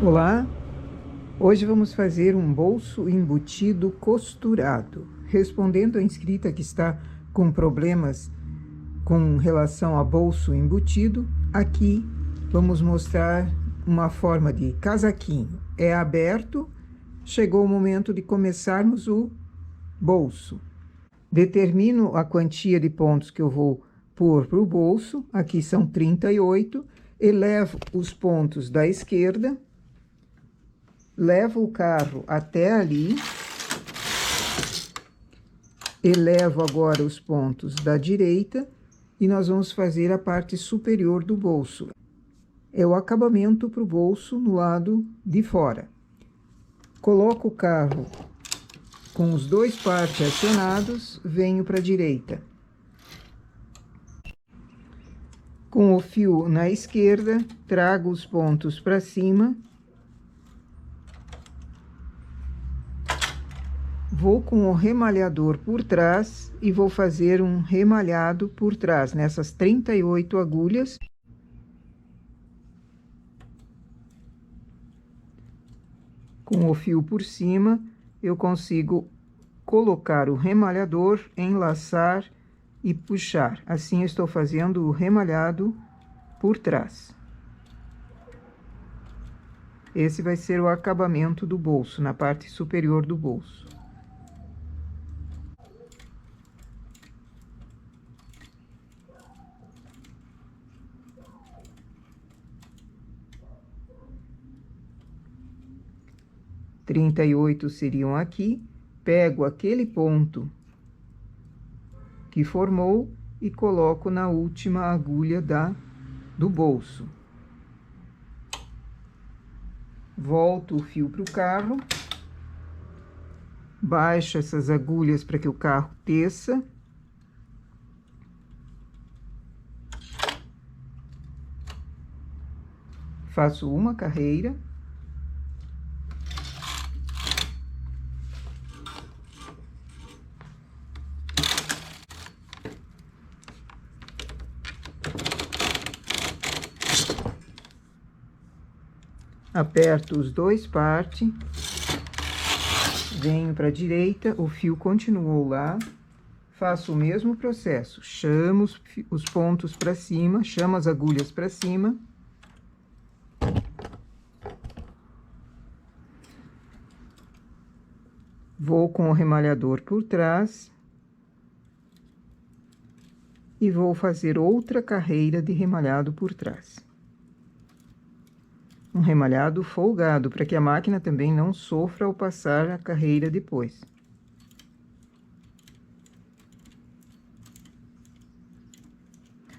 Olá, hoje vamos fazer um bolso embutido costurado. Respondendo à inscrita que está com problemas com relação a bolso embutido, aqui vamos mostrar uma forma de casaquinho. É aberto, chegou o momento de começarmos o bolso. Determino a quantia de pontos que eu vou pôr para o bolso, aqui são 38, elevo os pontos da esquerda, levo o carro até ali, elevo agora os pontos da direita e nós vamos fazer a parte superior do bolso. É o acabamento para o bolso no lado de fora. Coloco o carro com os dois partes acionados, venho para a direita. Com o fio na esquerda, trago os pontos para cima. Vou com o remalhador por trás e vou fazer um remalhado por trás, nessas 38 agulhas. Com o fio por cima, eu consigo colocar o remalhador, enlaçar e puxar. Assim, eu estou fazendo o remalhado por trás. Esse vai ser o acabamento do bolso, na parte superior do bolso. Trinta e oito seriam aqui, pego aquele ponto que formou e coloco na última agulha do bolso. Volto o fio para o carro, baixo essas agulhas para que o carro teça. Faço uma carreira. Aperto os dois partes, venho para a direita, o fio continuou lá, faço o mesmo processo, chamo os pontos para cima, chamo as agulhas para cima. Vou com o remalhador por trás e vou fazer outra carreira de remalhado por trás. Um remalhado folgado, para que a máquina também não sofra ao passar a carreira depois.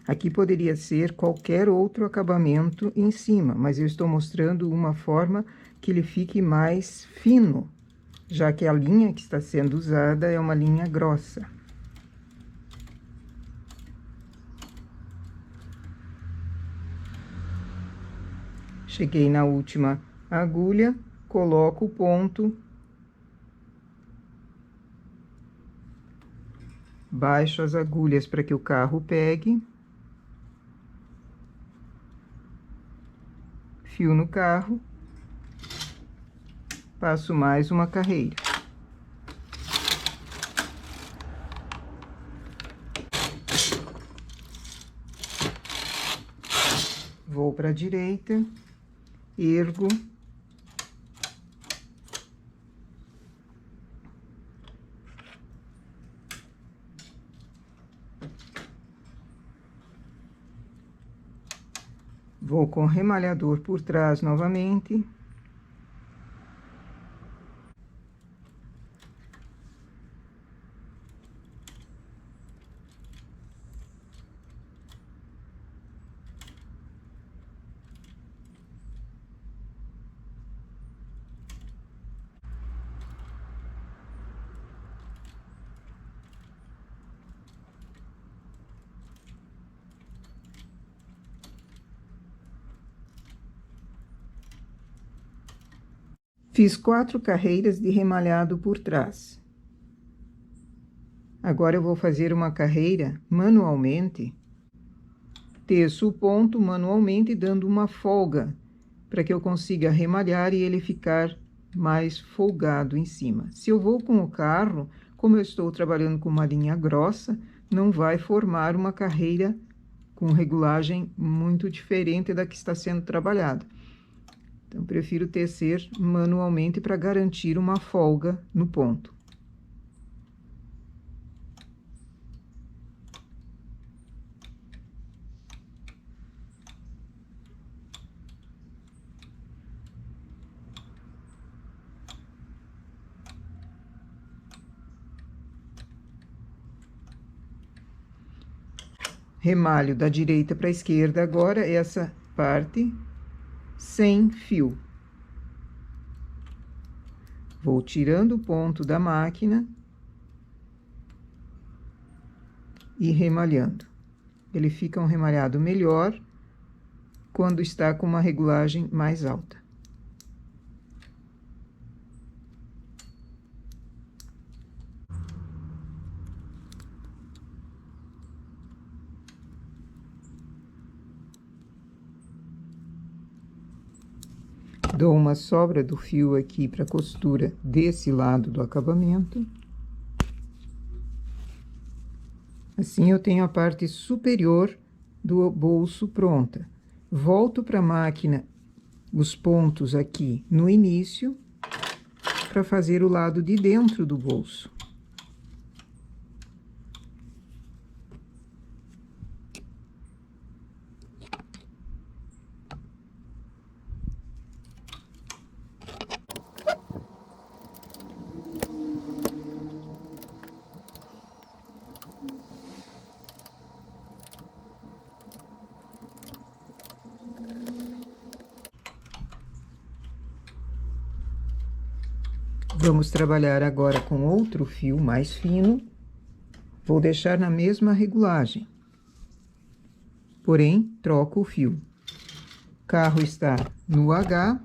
Aqui poderia ser qualquer outro acabamento em cima, mas eu estou mostrando uma forma que ele fique mais fino, já que a linha que está sendo usada é uma linha grossa. Cheguei na última agulha, coloco o ponto, baixo as agulhas para que o carro pegue, fio no carro, passo mais uma carreira. Vou para a direita. Ergo, vou com o remalhador por trás novamente. Fiz 4 carreiras de remalhado por trás. Agora, eu vou fazer uma carreira manualmente. Teço o ponto manualmente, dando uma folga para que eu consiga remalhar e ele ficar mais folgado em cima. Se eu vou com o carro, como eu estou trabalhando com uma linha grossa, não vai formar uma carreira com regulagem muito diferente da que está sendo trabalhada. Então, prefiro tecer manualmente para garantir uma folga no ponto. Remalho da direita para a esquerda agora essa parte sem fio. Vou tirando o ponto da máquina e remalhando. Ele fica um remalhado melhor quando está com uma regulagem mais alta. Dou uma sobra do fio aqui para a costura desse lado do acabamento. Assim, eu tenho a parte superior do bolso pronta. Volto para a máquina os pontos aqui no início, para fazer o lado de dentro do bolso. Vamos trabalhar agora com outro fio mais fino. Vou deixar na mesma regulagem, porém, troco o fio. O carro está no H.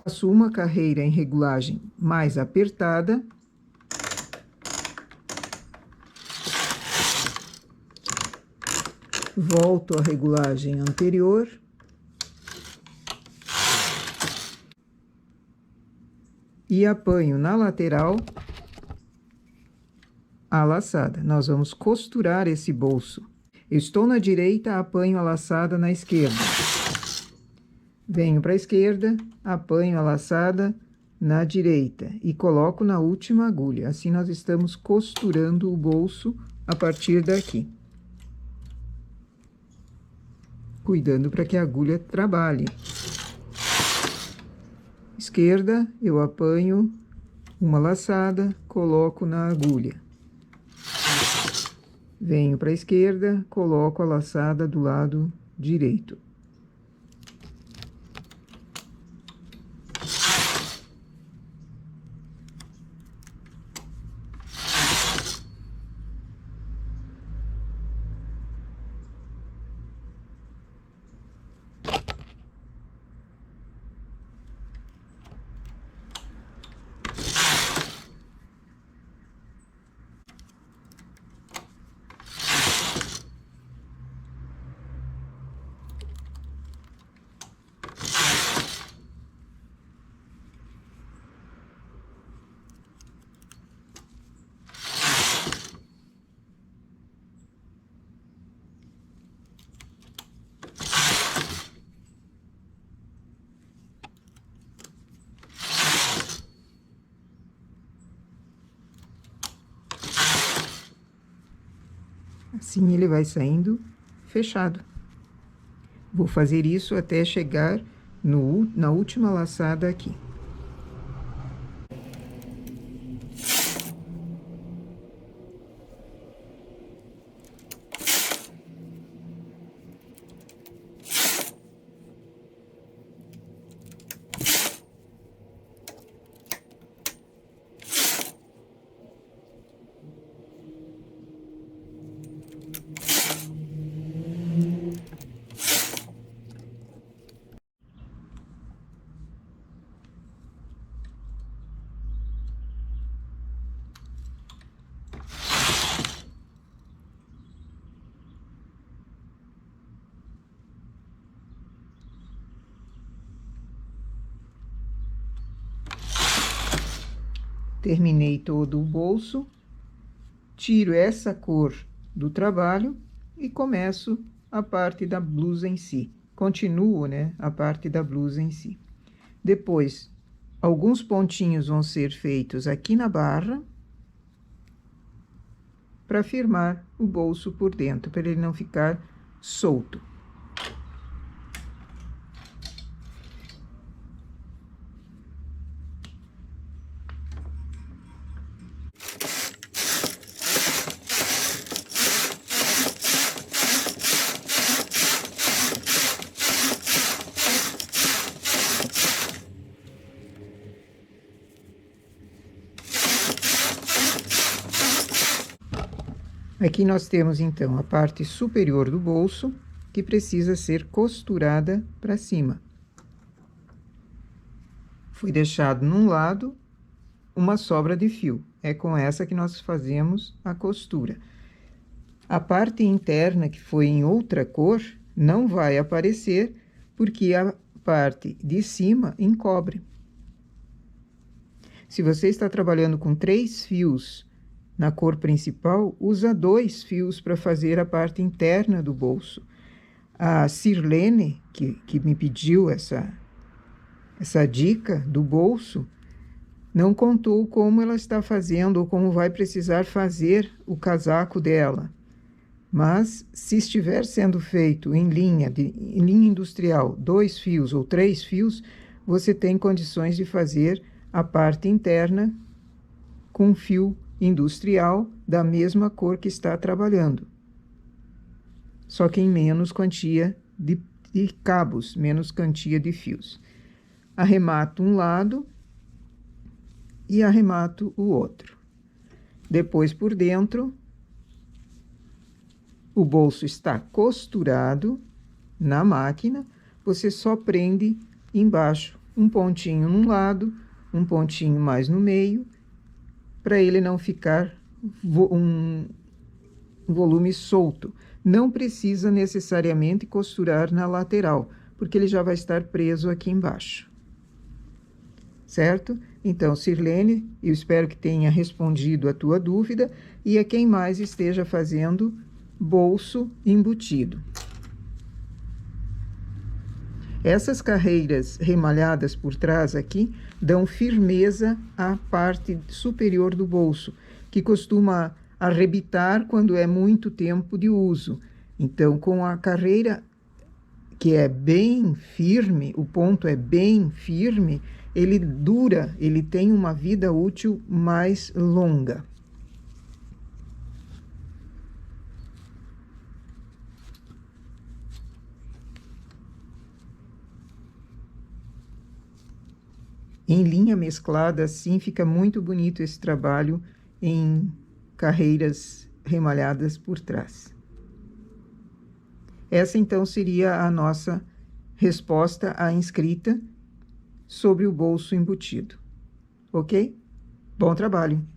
Faço uma carreira em regulagem mais apertada. Volto à regulagem anterior. E apanho na lateral a laçada. Nós vamos costurar esse bolso. Eu estou na direita, apanho a laçada na esquerda. Venho para a esquerda, apanho a laçada na direita e coloco na última agulha. Assim, nós estamos costurando o bolso a partir daqui. Cuidando para que a agulha trabalhe. Esquerda, eu apanho uma laçada, coloco na agulha. Venho para a esquerda, coloco a laçada do lado direito. Assim, ele vai saindo fechado. Vou fazer isso até chegar na última laçada aqui. Terminei todo o bolso, tiro essa cor do trabalho e começo a parte da blusa em si. Continuo, né, a parte da blusa em si. Depois, alguns pontinhos vão ser feitos aqui na barra para firmar o bolso por dentro, para ele não ficar solto. Aqui nós temos, então, a parte superior do bolso, que precisa ser costurada para cima. Foi deixado num lado uma sobra de fio. É com essa que nós fazemos a costura. A parte interna, que foi em outra cor, não vai aparecer, porque a parte de cima encobre. Se você está trabalhando com 3 fios na cor principal, usa 2 fios para fazer a parte interna do bolso. A Sirlene, que me pediu essa dica do bolso, não contou como ela está fazendo ou como vai precisar fazer o casaco dela. Mas, se estiver sendo feito em linha industrial, 2 fios ou 3 fios, você tem condições de fazer a parte interna com fio industrial da mesma cor que está trabalhando, só que em menos quantia de cabos, menos quantia de fios. Arremato um lado e arremato o outro. Depois, por dentro, o bolso está costurado na máquina, você só prende embaixo um pontinho num lado, um pontinho mais no meio, para ele não ficar um volume solto. Não precisa necessariamente costurar na lateral, porque ele já vai estar preso aqui embaixo. Certo? Então, Sirlene, eu espero que tenha respondido a tua dúvida e a quem mais esteja fazendo bolso embutido. Essas carreiras remalhadas por trás aqui dão firmeza à parte superior do bolso, que costuma arrebitar quando é muito tempo de uso. Então, com a carreira que é bem firme, o ponto é bem firme, ele dura, ele tem uma vida útil mais longa. Em linha mesclada, assim, fica muito bonito esse trabalho em carreiras remalhadas por trás. Essa, então, seria a nossa resposta à inscrita sobre o bolso embutido. Ok? Bom trabalho!